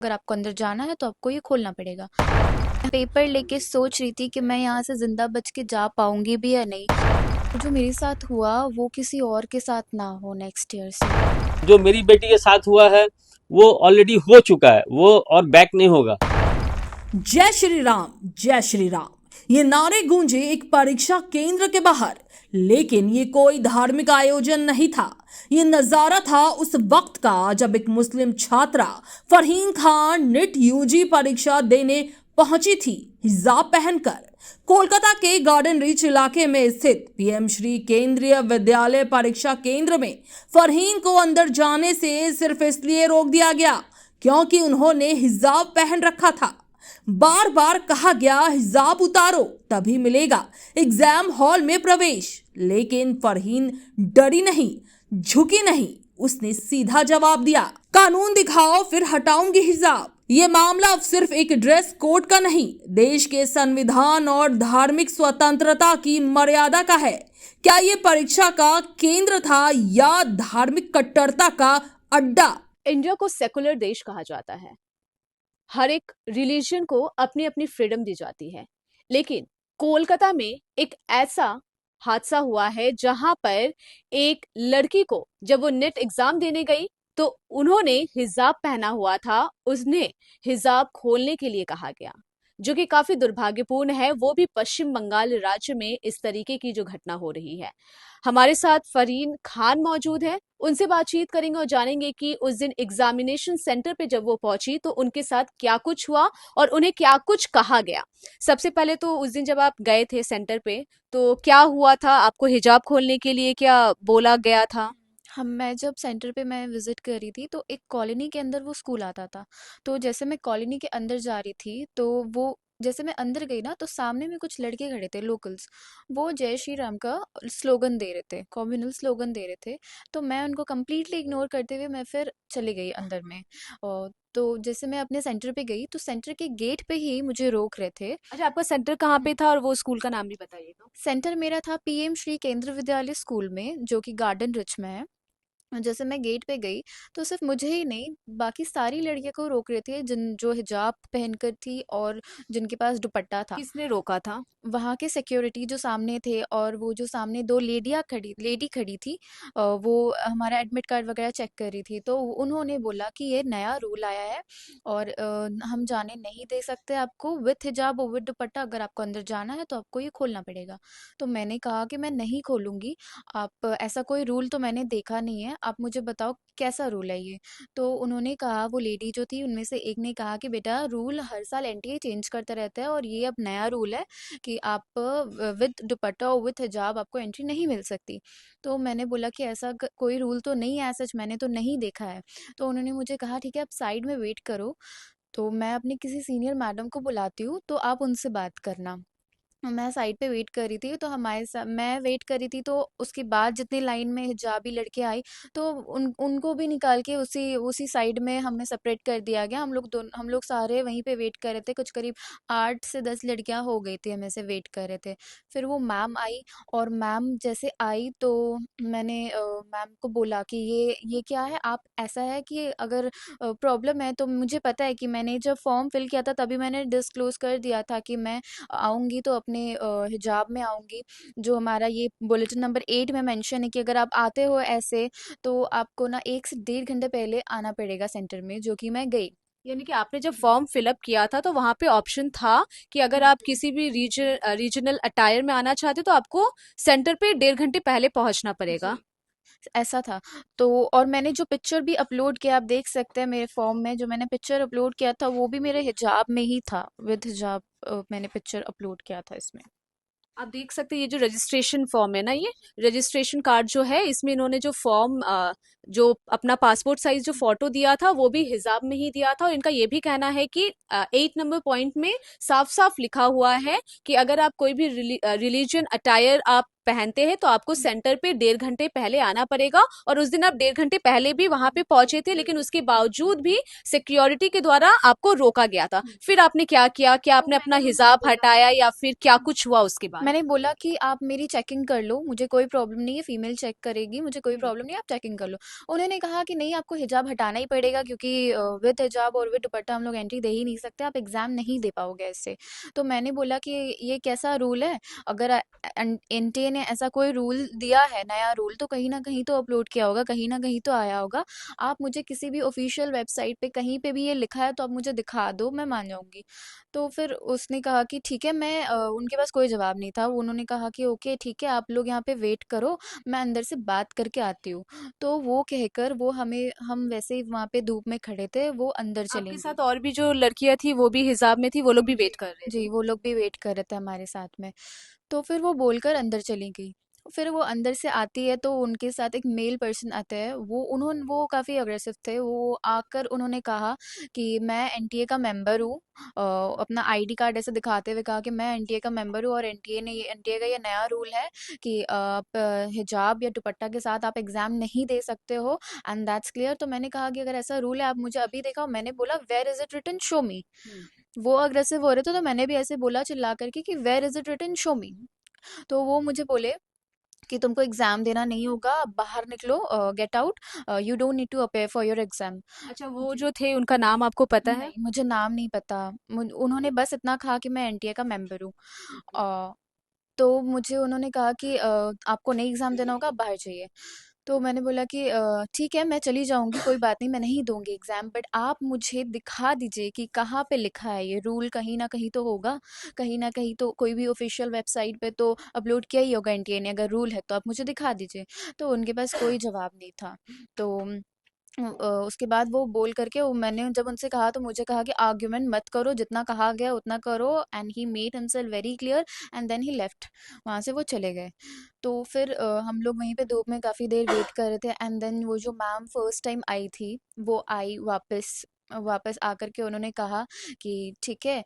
अगर आपको अंदर जाना है तो आपको ये खोलना पड़ेगा। पेपर लेके सोच रही थी कि मैं यहाँ से जिंदा बच के जा पाऊंगी भी या नहीं। जो मेरे साथ हुआ वो किसी और के साथ ना हो नेक्स्ट ईयर से। जो मेरी बेटी के साथ हुआ है वो ऑलरेडी हो चुका है, वो और बैक नहीं होगा। जय श्री राम, जय श्री राम। ये नारे गूंजे एक परीक्षा केंद्र के बाहर, लेकिन ये कोई धार्मिक आयोजन नहीं था। ये नजारा था उस वक्त का जब एक मुस्लिम छात्रा फरहीन खान नीट यूजी परीक्षा देने पहुंची थी हिजाब पहनकर। कोलकाता के गार्डन रीच इलाके में स्थित पीएम श्री केंद्रीय विद्यालय परीक्षा केंद्र में फरहीन को अंदर जाने से सिर्फ इसलिए रोक दिया गया क्योंकि उन्होंने हिजाब पहन रखा था। बार बार कहा गया हिजाब उतारो तभी मिलेगा एग्जाम हॉल में प्रवेश, लेकिन फरहीन डरी नहीं, झुकी नहीं। उसने सीधा जवाब दिया, कानून दिखाओ फिर हटाऊंगी हिजाब। ये मामला अब सिर्फ एक ड्रेस कोड का नहीं, देश के संविधान और धार्मिक स्वतंत्रता की मर्यादा का है। क्या ये परीक्षा का केंद्र था या धार्मिक कट्टरता का अड्डा? इंडिया को सेकुलर देश कहा जाता है। हर एक रिलीजन को अपनी अपनी फ्रीडम दी जाती है, लेकिन कोलकाता में एक ऐसा हादसा हुआ है जहां पर एक लड़की को जब वो नेट एग्जाम देने गई तो उन्होंने हिजाब पहना हुआ था, उसने हिजाब खोलने के लिए कहा गया, जो कि काफी दुर्भाग्यपूर्ण है। वो भी पश्चिम बंगाल राज्य में इस तरीके की जो घटना हो रही है। हमारे साथ फरहीन खान मौजूद है, उनसे बातचीत करेंगे और जानेंगे कि उस दिन एग्जामिनेशन सेंटर पे जब वो पहुंची तो उनके साथ क्या कुछ हुआ और उन्हें क्या कुछ कहा गया। सबसे पहले तो उस दिन जब आप गए थे सेंटर पे तो क्या हुआ था, आपको हिजाब खोलने के लिए क्या बोला गया था? मैं जब सेंटर पे मैं विजिट कर रही थी तो एक कॉलोनी के अंदर वो स्कूल आता था। तो जैसे मैं कॉलोनी के अंदर जा रही थी तो वो जैसे मैं अंदर गई ना तो सामने में कुछ लड़के खड़े थे लोकल्स। वो जय श्री राम का स्लोगन दे रहे थे, कम्युनल स्लोगन दे रहे थे। तो मैं उनको कम्प्लीटली इग्नोर करते हुए मैं फिर चली गई अंदर में। और तो जैसे मैं अपने सेंटर पे गई तो सेंटर के गेट पे ही मुझे रोक रहे थे। अच्छा, आपका सेंटर कहाँ पे था और वो स्कूल का नाम भी बताइए तो। सेंटर मेरा था पीएम श्री केंद्र विद्यालय स्कूल में, जो कि गार्डन रिच में है। जैसे मैं गेट पे गई तो सिर्फ मुझे ही नहीं बाकी सारी लड़कियों को रोक रहे थे जिन जो हिजाब पहनकर थी और जिनके पास दुपट्टा था। किसने रोका था? वहाँ के सिक्योरिटी जो सामने थे और वो जो सामने दो लेडी खड़ी थी, वो हमारा एडमिट कार्ड वगैरह चेक कर रही थी। तो उन्होंने बोला कि ये नया रूल आया है और हम जाने नहीं दे सकते आपको विथ हिजाब और विथ दुपट्टा। अगर आपको अंदर जाना है तो आपको ये खोलना पड़ेगा। तो मैंने कहा कि मैं नहीं खोलूंगी। आप ऐसा कोई रूल तो मैंने देखा नहीं है, आप मुझे बताओ कैसा रूल है ये। तो उन्होंने कहा, वो लेडी जो थी उनमें से एक ने कहा कि बेटा रूल हर साल एनटीए चेंज करता रहता है और ये अब नया रूल है कि आप विद दुपट्टा और विद हिजाब आपको एंट्री नहीं मिल सकती। तो मैंने बोला कि ऐसा कोई रूल तो नहीं है, सच मैंने तो नहीं देखा है। तो उन्होंने मुझे कहा ठीक है आप साइड में वेट करो, तो मैं अपनी किसी सीनियर मैडम को बुलाती हूँ तो आप उनसे बात करना। मैं साइड पे वेट कर रही थी तो हमारे साथ मैं वेट कर रही थी तो उसके बाद जितनी लाइन में हिजाबी लड़के आई तो उनको भी निकाल के उसी उसी साइड में हमें सेपरेट कर दिया गया। हम लोग सारे वहीं पे वेट कर रहे थे। कुछ करीब 8 से 10 लड़कियां हो गई थी हमें से वेट कर रहे थे। फिर वो मैम आई और मैम जैसे आई तो मैंने मैम को बोला कि ये क्या है, आप ऐसा है कि अगर प्रॉब्लम है तो मुझे पता है कि मैंने जब फॉर्म फिल किया था तभी मैंने डिस्क्लोज कर दिया था कि मैं आऊँगी तो अपने हिजाब में आऊँगी। जो हमारा ये बुलेटिन नंबर 8 में मेंशन है कि अगर आप आते हो ऐसे तो आपको ना 1 से डेढ़ घंटे पहले आना पड़ेगा सेंटर में, जो कि मैं गई। यानी कि आपने जब फॉर्म फिलअप किया था तो वहां पे ऑप्शन था कि अगर आप किसी भी रीजनल अटायर में आना चाहते हो तो आपको सेंटर पे 1.5 घंटे पहले पहुंचना पड़ेगा। जी, ऐसा था। तो और मैंने जो पिक्चर भी अपलोड किया आप देख सकते हैं मेरे फॉर्म में, जो मैंने पिक्चर अपलोड किया था वो भी मेरे हिजाब में ही था, विद हिजाब मैंने पिक्चर अपलोड किया था इसमें। आप देख सकते हैं ये जो रजिस्ट्रेशन फॉर्म है ना, ये रजिस्ट्रेशन कार्ड जो है इसमें इन्होंने जो फॉर्म जो अपना पासपोर्ट साइज जो फोटो दिया था वो भी हिजाब में ही दिया था। और इनका ये भी कहना है कि 8 नंबर पॉइंट में साफ साफ लिखा हुआ है कि अगर आप कोई भी रिलीजन अटायर आप पहनते हैं तो आपको सेंटर पे 1.5 घंटे पहले आना पड़ेगा। और उस दिन आप 1.5 घंटे पहले भी वहां पे पहुंचे थे, लेकिन उसके बावजूद भी सिक्योरिटी के द्वारा आपको रोका गया था। फिर आपने क्या किया? क्या आपने अपना हिजाब हटाया या फिर क्या कुछ हुआ उसके बाद? मैंने बोला कि आप मेरी चेकिंग कर लो, मुझे कोई प्रॉब्लम नहीं है, फीमेल चेक करेगी, मुझे कोई प्रॉब्लम नहीं है, आप चेकिंग कर लो। उन्होंने कहा कि नहीं, आपको हिजाब हटाना ही पड़ेगा क्योंकि विद हिजाब और विद दुपट्टा हम लोग एंट्री दे ही नहीं सकते, आप एग्ज़ाम नहीं दे पाओगे ऐसे। तो मैंने बोला कि ये कैसा रूल है? अगर एनटीए ने ऐसा कोई रूल दिया है, नया रूल, तो कहीं ना कहीं तो अपलोड किया होगा, कहीं ना कहीं तो आया होगा। आप मुझे किसी भी ऑफिशियल वेबसाइट पे कहीं पे भी ये लिखा है तो आप मुझे दिखा दो, मैं मान जाऊंगी। तो फिर उसने कहा कि ठीक है, मैं उनके पास कोई जवाब नहीं था। उन्होंने कहा कि ओके ठीक है, आप लोग यहाँ पे वेट करो, मैं अंदर से बात करके आती हूँ। तो वो कहकर वो हमें, हम वैसे ही वहाँ पे धूप में खड़े थे, वो अंदर आपके चली गई। साथ और भी जो लड़कियां थी वो भी हिजाब में थी, वो लोग भी जी। वेट कर रहे जी, थे? वो लोग भी वेट कर रहे थे हमारे साथ में। तो फिर वो बोलकर अंदर चली गई। फिर वो अंदर से आती है तो उनके साथ एक मेल पर्सन आता है, वो काफ़ी अग्रेसिव थे। वो आकर उन्होंने कहा कि मैं एनटीए का मेंबर हूँ। अपना आईडी कार्ड ऐसे दिखाते हुए कहा कि मैं एनटीए का मेंबर हूँ और एनटीए का ये नया रूल है कि आप हिजाब या दुपट्टा के साथ आप एग्ज़ाम नहीं दे सकते हो, एंड दैट्स क्लियर। तो मैंने कहा कि अगर ऐसा रूल है आप मुझे अभी दिखाओ। मैंने बोला where is it written, show me. Hmm. वो अग्रेसिव हो रहे थे तो मैंने भी ऐसे बोला चिल्ला करके कि where is it written, show me. तो वो मुझे बोले कि तुमको एग्जाम देना नहीं होगा, अब बाहर निकलो, get out, you don't need to appear for your exam. अच्छा, वो जो थे उनका नाम आपको पता है? नहीं, मुझे नाम नहीं पता। उन्होंने बस इतना कहा कि मैं एनटीए का मेंबर हूँ। अ, तो मुझे उन्होंने कहा कि आपको नहीं एग्जाम देना होगा, आप बाहर जाइए। तो मैंने बोला कि ठीक है, मैं चली जाऊंगी, कोई बात नहीं, मैं नहीं दूंगी एग्जाम, बट आप मुझे दिखा दीजिए कि कहाँ पे लिखा है ये रूल। कहीं ना कहीं तो होगा, कहीं ना कहीं तो कोई भी ऑफिशियल वेबसाइट पे तो अपलोड किया ही होगा एनटीए ने। अगर रूल है तो आप मुझे दिखा दीजिए। तो उनके पास कोई जवाब नहीं था। तो उसके बाद वो बोल करके, वो मैंने जब उनसे कहा तो मुझे कहा कि आर्ग्यूमेंट मत करो, जितना कहा गया उतना करो, and he made himself very clear, and then he left. वहाँ से वो चले गए। तो फिर हम लोग वहीं पे धूप में काफ़ी देर वेट कर रहे थे, एंड देन वो जो मैम फर्स्ट टाइम आई थी, वो आई वापस। वापस आकर के उन्होंने कहा कि ठीक है,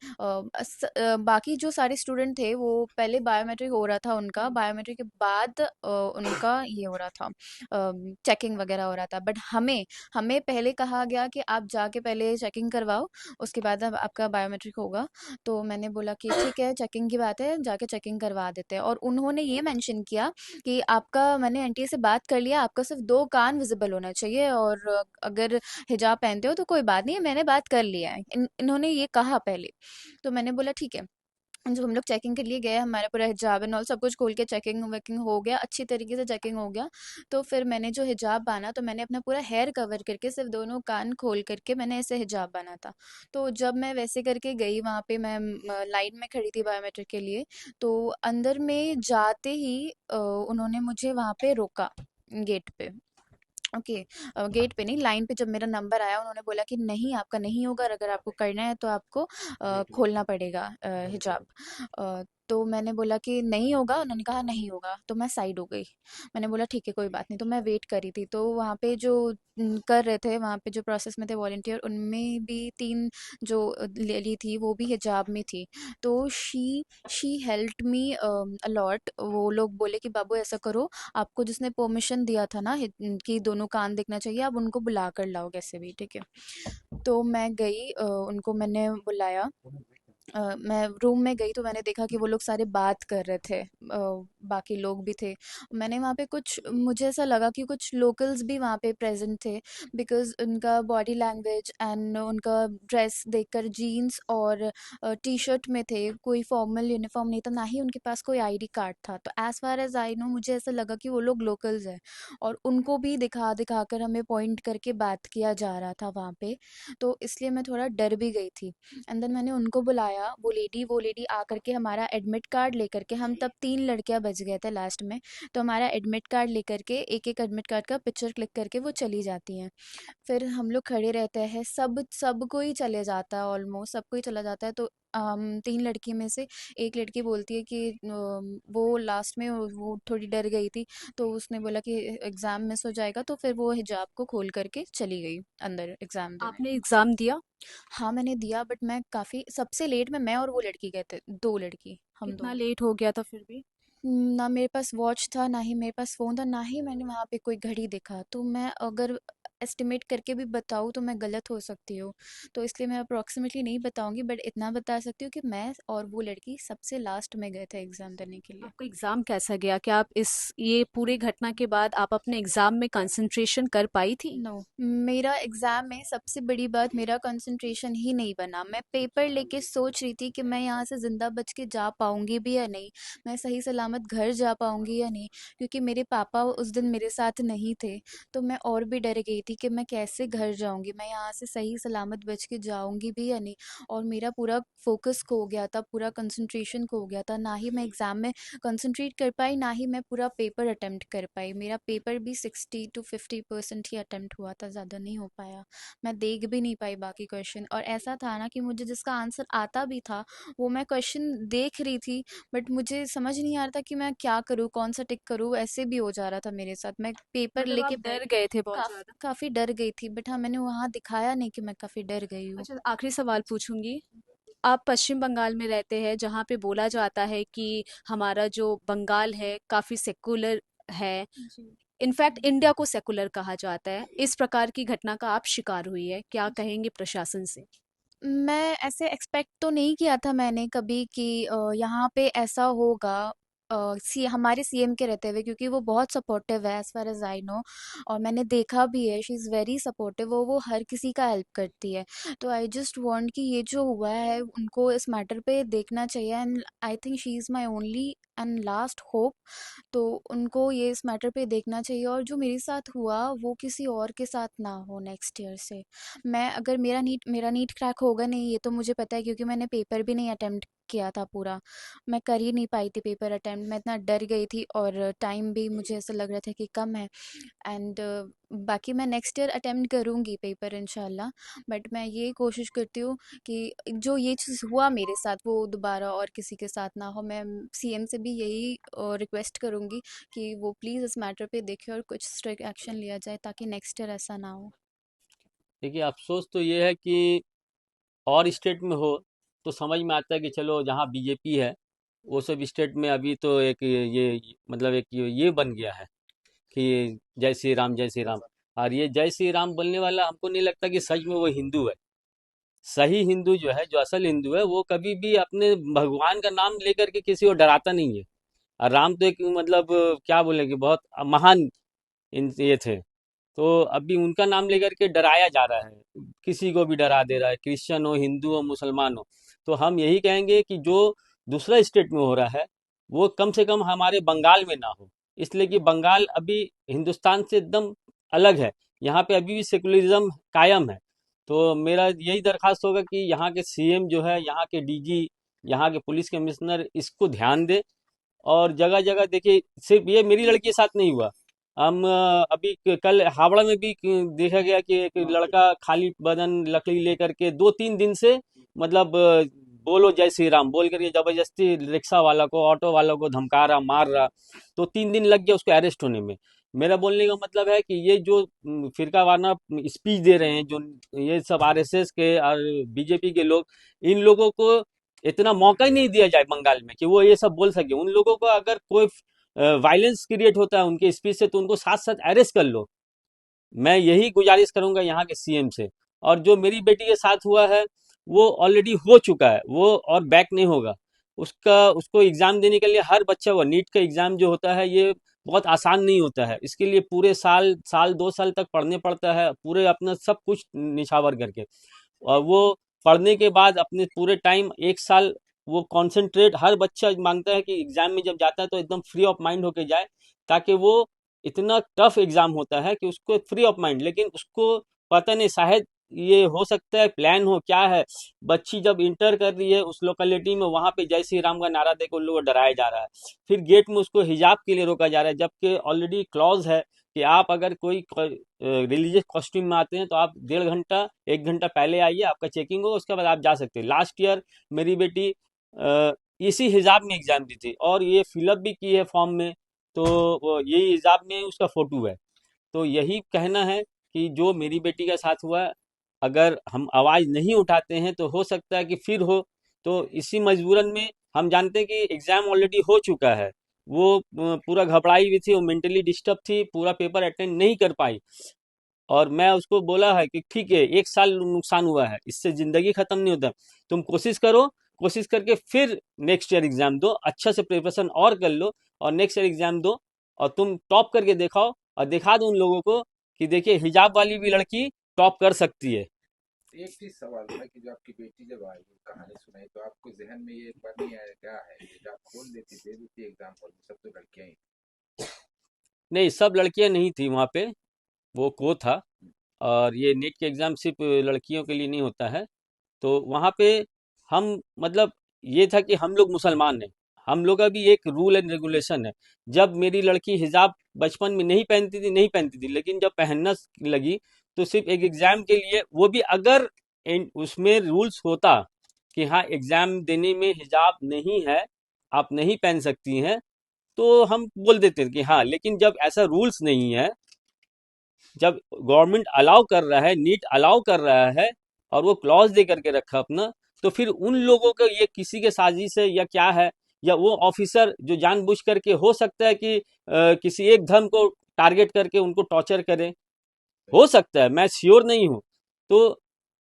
बाकी जो सारे स्टूडेंट थे वो पहले बायोमेट्रिक हो रहा था उनका, बायोमेट्रिक के बाद उनका ये हो रहा था, चेकिंग वगैरह हो रहा था। बट हमें हमें पहले कहा गया कि आप जाके पहले चेकिंग करवाओ, उसके बाद अब आपका बायोमेट्रिक होगा। तो मैंने बोला कि ठीक है, चेकिंग की बात है, जाके चेकिंग करवा देते हैं। और उन्होंने ये मेंशन किया कि आपका, मैंने एनटीए से बात कर लिया, आपका सिर्फ 2 कान विजिबल होना चाहिए, और अगर हिजाब पहनते हो तो कोई बात नहीं है, मैंने बात कर लिया है। इन्होंने ये कहा पहले। तो मैंने बोला ठीक है। जब हम लोग चेकिंग के लिए गए, हमारा पूरा हिजाब एंड ऑल सब कुछ खोल के चेकिंग वेकिंग हो गया, अच्छी तरीके से चेकिंग हो गया। तो फिर मैंने जो हिजाब बांधा, तो मैंने अपना पूरा हेयर कवर करके सिर्फ दोनों कान खोल करके मैंने ऐसे हिजाब बांधा था। तो जब मैं वैसे करके गई वहाँ पे, मैं लाइन में खड़ी थी बायोमेट्रिक के लिए। तो अंदर में जाते ही उन्होंने मुझे वहाँ पे रोका, गेट पे। ओके, गेट पे नहीं, लाइन पे जब मेरा नंबर आया, उन्होंने बोला कि नहीं, आपका नहीं होगा, अगर आपको करना है तो आपको खोलना पड़ेगा हिजाब। तो मैंने बोला कि नहीं होगा, उन्होंने कहा नहीं होगा, तो मैं साइड हो गई। मैंने बोला ठीक है, कोई बात नहीं। तो मैं वेट करी थी, तो वहाँ पे जो कर रहे थे, वहाँ पे जो प्रोसेस में थे वॉलेंटियर, उनमें भी 3 जो लेडी थी वो भी हिजाब में थी। तो शी हेल्प्ड मी अलॉट। वो लोग बोले कि बाबू ऐसा करो, आपको जिसने परमिशन दिया था ना कि दोनों कान देखना चाहिए, आप उनको बुला कर लाओ कैसे भी, ठीक है। तो मैं गई, उनको मैंने बुलाया। मैं रूम में गई तो मैंने देखा कि वो लोग सारे बात कर रहे थे, बाकी लोग भी थे। मैंने वहाँ पे कुछ, मुझे ऐसा लगा कि कुछ लोकल्स भी वहाँ पे प्रेजेंट थे, बिकॉज उनका बॉडी लैंग्वेज एंड उनका ड्रेस देखकर, जीन्स और टी शर्ट में थे, कोई फॉर्मल यूनिफॉर्म नहीं था, ना ही उनके पास कोई आईडी कार्ड था। तो as far as I know, मुझे ऐसा लगा कि वो लोग लोकल्स हैं, और उनको भी दिखा दिखा कर हमें पॉइंट करके बात किया जा रहा था वहाँ पे। तो इसलिए मैं थोड़ा डर भी गई थी। एंड देन मैंने उनको बुलाया, वो लेडी आकर के हमारा एडमिट कार्ड लेकर के, हम तब 3 लड़कियां बच गए थे लास्ट में। तो हमारा एडमिट कार्ड लेकर के, एक एक एडमिट कार्ड का पिक्चर क्लिक करके वो चली जाती हैं। फिर हम लोग खड़े रहते हैं, सब कोई चले जाता है, ऑलमोस्ट सब कोई चला जाता है। तो 3 लड़की में से एक लड़की बोलती है कि वो लास्ट में वो थोड़ी डर गई थी, तो उसने बोला कि एग्ज़ाम मिस हो जाएगा, तो फिर वो हिजाब को खोल करके चली गई अंदर एग्ज़ाम देने। आपने एग्जाम दिया? हाँ, मैंने दिया, बट मैं काफ़ी सबसे लेट में मैं और वो लड़की गए थे, 2 लड़की, हम कितना 2। लेट हो गया था फिर भी? ना मेरे पास वॉच था, ना ही मेरे पास फ़ोन था, ना ही मैंने वहाँ पे कोई घड़ी देखा। तो मैं अगर एस्टिमेट करके भी बताऊँ तो मैं गलत हो सकती हूँ। तो इसलिए मैं अप्रॉक्सिमेटली नहीं बताऊँगी, बट इतना बता सकती हूँ कि मैं और वो लड़की सबसे लास्ट में गए थे एग्ज़ाम देने के लिए। आपका एग्जाम कैसा गया? क्या आप इस ये पूरे घटना के बाद आप अपने एग्जाम में कंसंट्रेशन कर पाई थी? नो, मेरा एग्ज़ाम में सबसे बड़ी बात मेरा कंसंट्रेशन ही नहीं बना। मैं पेपर लेके सोच रही थी कि मैं यहाँ से ज़िंदा बच के जा पाऊँगी भी या नहीं, मैं सही सलामत घर जा पाऊँगी या नहीं, क्योंकि मेरे पापा उस दिन मेरे साथ नहीं थे। तो मैं और भी डर गई थी कि मैं कैसे घर जाऊँगी, मैं यहाँ से सही सलामत बच के जाऊँगी भी या नहीं। और मेरा पूरा फोकस खो गया था, पूरा कंसंट्रेशन खो गया था, ना ही मैं एग्ज़ाम में कंसंट्रेट कर पाई, ना ही मैं पूरा पेपर अटेम्प्ट कर पाई। मेरा पेपर भी 60 to 50% ही अटेम्प्ट हुआ था, ज़्यादा नहीं हो पाया। मैं देख भी नहीं पाई बाकी क्वेश्चन, और ऐसा था ना कि मुझे जिसका आंसर आता भी था वो मैं क्वेश्चन देख रही थी, बट मुझे समझ नहीं आ रहा था कि मैं क्या करूँ, कौन सा टिक करूँ। ऐसे भी हो जा रहा था मेरे साथ। मैं पेपर मतलब लेके आप डर गए थे बहुत ज्यादा। काफ़ी डर गई थी, बट हाँ, मैंने वहाँ दिखाया नहीं कि मैं काफ़ी डर गई हूँ। अच्छा, आखिरी सवाल पूछूंगी। आप पश्चिम बंगाल में रहते हैं, जहाँ पे बोला जाता है कि हमारा जो बंगाल है काफी सेकुलर है। जी। इनफैक्ट इंडिया को सेकुलर कहा जाता है। इस प्रकार की घटना का आप शिकार हुई है, क्या कहेंगे प्रशासन से? मैं ऐसे एक्सपेक्ट तो नहीं किया था मैंने कभी कि यहाँ पे ऐसा होगा, सी हमारे सीएम के रहते हुए, क्योंकि वो बहुत सपोर्टिव है as far as I know. और मैंने देखा भी है, शी इज़ वेरी सपोर्टिव, वो हर किसी का हेल्प करती है। तो आई जस्ट वांट कि ये जो हुआ है उनको इस मैटर पे देखना चाहिए, and I think she is my only and last hope. तो उनको ये इस मैटर पे देखना चाहिए, और जो मेरे साथ हुआ वो किसी और के साथ ना हो नेक्स्ट ईयर से। मैं अगर मेरा नीट क्रैक होगा नहीं, ये तो मुझे पता है, क्योंकि मैंने पेपर भी नहीं अटेम्प्ट किया था पूरा। मैं कर ही नहीं पाई थी पेपर अटेम्प्ट, मैं इतना डर गई थी, और टाइम भी मुझे ऐसा लग रहा था कि कम है। एंड बाकी मैं नेक्स्ट ईयर अटेम्प्ट करूँगी पेपर इंशाल्लाह। बट मैं ये कोशिश करती हूँ कि जो ये चीज़ हुआ मेरे साथ वो दोबारा और किसी के साथ ना हो। मैं सीएम से भी यही रिक्वेस्ट करूँगी कि वो प्लीज़ इस मैटर पे देखें और कुछ स्ट्रिक्ट एक्शन लिया जाए, ताकि नेक्स्ट ईयर ऐसा ना हो। देखिए, अफ़सोस तो ये है कि और स्टेट में हो तो समझ में आता है कि चलो जहाँ बीजेपी है वो सब स्टेट में अभी तो एक ये मतलब एक ये बन गया है कि जय श्री राम जय श्री राम। और ये जय श्री राम बोलने वाला हमको नहीं लगता कि सच में वो हिंदू है। सही हिंदू जो है, जो असल हिंदू है, वो कभी भी अपने भगवान का नाम लेकर के किसी को डराता नहीं है। और राम तो एक मतलब क्या बोलेंगे, बहुत महान ये थे। तो अभी उनका नाम लेकर के डराया जा रहा है, किसी को भी डरा दे रहा है, क्रिश्चियन हो, हिंदू हो, मुसलमान हो। तो हम यही कहेंगे कि जो दूसरा स्टेट में हो रहा है वो कम से कम हमारे बंगाल में ना हो। इसलिए कि बंगाल अभी हिंदुस्तान से एकदम अलग है, यहाँ पे अभी भी सेकुलरिज्म कायम है। तो मेरा यही दरखास्त होगा कि यहाँ के सीएम जो है, यहाँ के डीजी, यहाँ के पुलिस कमिश्नर इसको ध्यान दे। और जगह जगह देखिए, सिर्फ ये मेरी लड़की के साथ नहीं हुआ। हम अभी कल हावड़ा में भी देखा गया कि एक लड़का खाली बदन लकड़ी लेकर के 2-3 दिन से मतलब बोलो जय श्री राम बोल करके जबरदस्ती रिक्शा वाला को, ऑटो वाला को धमका रहा, मार रहा। तो 3 दिन लग गया उसको अरेस्ट होने में। मेरा बोलने का मतलब है कि ये जो फिरका वारना स्पीच दे रहे हैं, जो ये सब आरएसएस के और बीजेपी के लोग, इन लोगों को इतना मौका ही नहीं दिया जाए बंगाल में कि वो ये सब बोल सके। उन लोगों को अगर कोई वायलेंस क्रिएट होता है उनके स्पीच से तो उनको साथ साथ अरेस्ट कर लो। मैं यही गुजारिश करूंगा यहाँ के सीएम से। और जो मेरी बेटी के साथ हुआ है वो ऑलरेडी हो चुका है, वो और बैक नहीं होगा। उसका उसको एग्जाम देने के लिए हर बच्चा को, नीट का एग्जाम जो होता है ये बहुत आसान नहीं होता है। इसके लिए पूरे साल साल 2 साल तक पढ़ने पड़ता है, पूरे अपना सब कुछ निछावर करके। और वो पढ़ने के बाद अपने पूरे टाइम 1 साल वो कंसंट्रेट, हर बच्चा मांगता है कि एग्जाम में जब जाता है तो एकदम फ्री ऑफ माइंड होके जाए, ताकि वो, इतना टफ एग्जाम होता है कि उसको फ्री ऑफ माइंड, लेकिन उसको पता नहीं, शायद ये हो सकता है प्लान हो, क्या है। बच्ची जब इंटर कर रही है उस लोकेलिटी में, वहां पे जय श्री राम का नारा देकर उन लोगों को डराया जा रहा है। फिर गेट में उसको हिजाब के लिए रोका जा रहा है, जबकि ऑलरेडी क्लॉज है कि आप अगर कोई रिलीजियस कॉस्ट्यूम में आते हैं तो आप 1.5 घंटा 1 घंटा पहले आइए, आपका चेकिंग होगा, उसके बाद आप जा सकते हैं। लास्ट ईयर मेरी बेटी इसी हिजाब में एग्जाम दी थी और ये फिलअप भी की है फॉर्म में। तो यही हिजाब में उसका फोटो है। तो यही कहना है कि जो मेरी बेटी के साथ हुआ, अगर हम आवाज़ नहीं उठाते हैं तो हो सकता है कि फिर हो। तो इसी मजबूरन में हम जानते हैं कि एग्ज़ाम ऑलरेडी हो चुका है, वो पूरा घबराई हुई थी, वो मेंटली डिस्टर्ब थी, पूरा पेपर अटेंड नहीं कर पाई। और मैं उसको बोला है कि ठीक है, 1 साल नुकसान हुआ है, इससे जिंदगी खत्म नहीं होता। तुम कोशिश करो, कोशिश करके फिर नेक्स्ट ईयर एग्जाम दो, अच्छा से प्रिपरेशन और कर लो, और नेक्स्ट ईयर एग्जाम दो, और तुम टॉप करके दिखाओ, और दिखा दो उन लोगों को कि देखिए हिजाब वाली भी लड़की टॉप कर सकती है। एक चीज सवाल था कि जो आपकी बेटी जब आई कहानी सुनाई तो आपको जहन में ये एक बार नहीं आया क्या है ये जब खोल देती दे देती एग्जाम हॉल में सब तो लड़कियां ही नहीं, सब लड़कियां नहीं थी वहाँ पे, वो को था। और ये नीट के एग्ज़ाम सिर्फ लड़कियों के लिए नहीं होता है। तो वहाँ पे हम मतलब ये था कि हम लोग मुसलमान हैं, हम लोग का भी एक रूल एंड रेगुलेशन है। जब मेरी लड़की हिजाब बचपन में नहीं पहनती थी, लेकिन जब पहनना लगी तो सिर्फ एक एग्ज़ाम के लिए, वो भी अगर उसमें रूल्स होता कि हाँ एग्ज़ाम देने में हिजाब नहीं है, आप नहीं पहन सकती हैं, तो हम बोल देते थे कि हाँ। लेकिन जब ऐसा रूल्स नहीं है, जब गवर्नमेंट अलाउ कर रहा है, नीट अलाउ कर रहा है, और वो क्लॉज दे करके रखा अपना, तो फिर उन लोगों का ये किसी के साजिश है या क्या है, या वो ऑफिसर जो जानबूझ करके हो सकता है कि किसी एक धर्म को टारगेट करके उनको टॉर्चर करे, हो सकता है, मैं श्योर नहीं हूँ। तो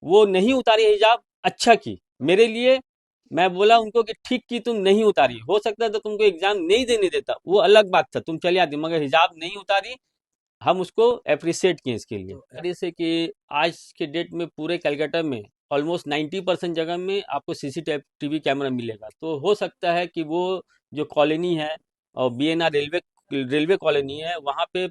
वो नहीं उतारी हिजाब, अच्छा की मेरे लिए। मैं बोला उनको कि ठीक की तुम नहीं उतारी, हो सकता है तो तुमको एग्जाम नहीं देने देता, वो अलग बात था, तुम चले आती, मगर हिजाब नहीं उतारी, हम उसको अप्रिशिएट किए इसके लिए। जैसे कि आज के डेट में पूरे कलकत्ता में ऑलमोस्ट 90% जगह में आपको सीसीटीवी कैमरा मिलेगा। तो हो सकता है कि वो जो कॉलोनी है, और बीएनआर रेलवे रेलवे कॉलोनी है, वहाँ पे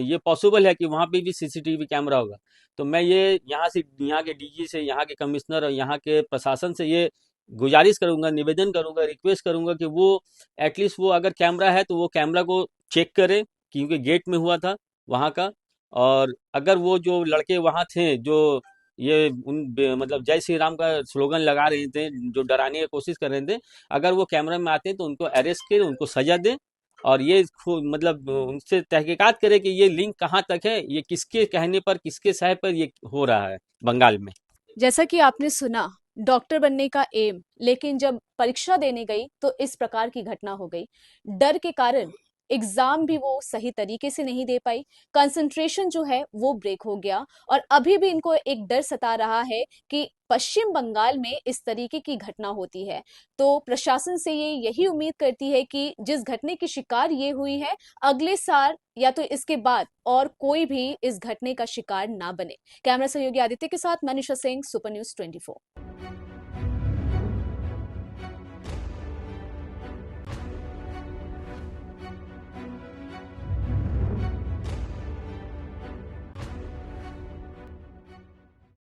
ये पॉसिबल है कि वहाँ पे भी सीसीटीवी कैमरा होगा। तो मैं ये यहाँ के डीजी से, यहाँ के कमिश्नर और यहाँ के प्रशासन से ये गुजारिश करूंगा, निवेदन करूंगा, रिक्वेस्ट करूंगा कि वो एटलीस्ट वो अगर कैमरा है तो वो कैमरा को चेक करे, क्योंकि गेट में हुआ था वहाँ का। और अगर वो जो लड़के वहाँ थे जो ये मतलब जय श्री राम का स्लोगन लगा रहे थे, जो डराने की कोशिश कर रहे थे, अगर वो कैमरा में आते हैं तो उनको अरेस्ट करें, उनको सजा दें, और ये मतलब उनसे तहकीकात करें कि ये लिंक कहाँ तक है, ये किसके कहने पर, किसके सह पर ये हो रहा है बंगाल में। जैसा कि आपने सुना, डॉक्टर बनने का एम, लेकिन जब परीक्षा देने गई तो इस प्रकार की घटना हो गई। डर के कारण एग्जाम भी वो सही तरीके से नहीं दे पाई, कंसंट्रेशन जो है वो ब्रेक हो गया। और अभी भी इनको एक डर सता रहा है कि पश्चिम बंगाल में इस तरीके की घटना होती है। तो प्रशासन से ये यही उम्मीद करती है कि जिस घटने की शिकार ये हुई है, अगले साल या तो इसके बाद और कोई भी इस घटने का शिकार ना बने। कैमरा सहयोगी आदित्य के साथ मनीषा सिंह, सुपर न्यूज 24।